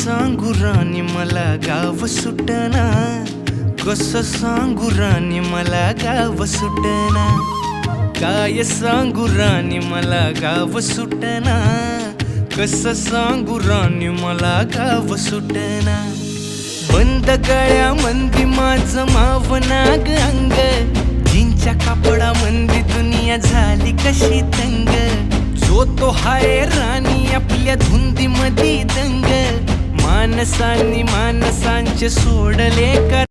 सांगू राणी मला गाव सुटना, कसं सांगू राणी मला गाव सुटना, काय सांगू राणी मला गाव सुटना, कसं सांगू राणी मला गाव सुटना। बंद गळ्यामंदी माझं मावनाग अंग, जीनच्या कापडामंदी दुनिया झाली कशी तंग, जो तो हाय राणी आपल्या धुंदीमधी दंग, माणसांनी माणसांचे सोडले का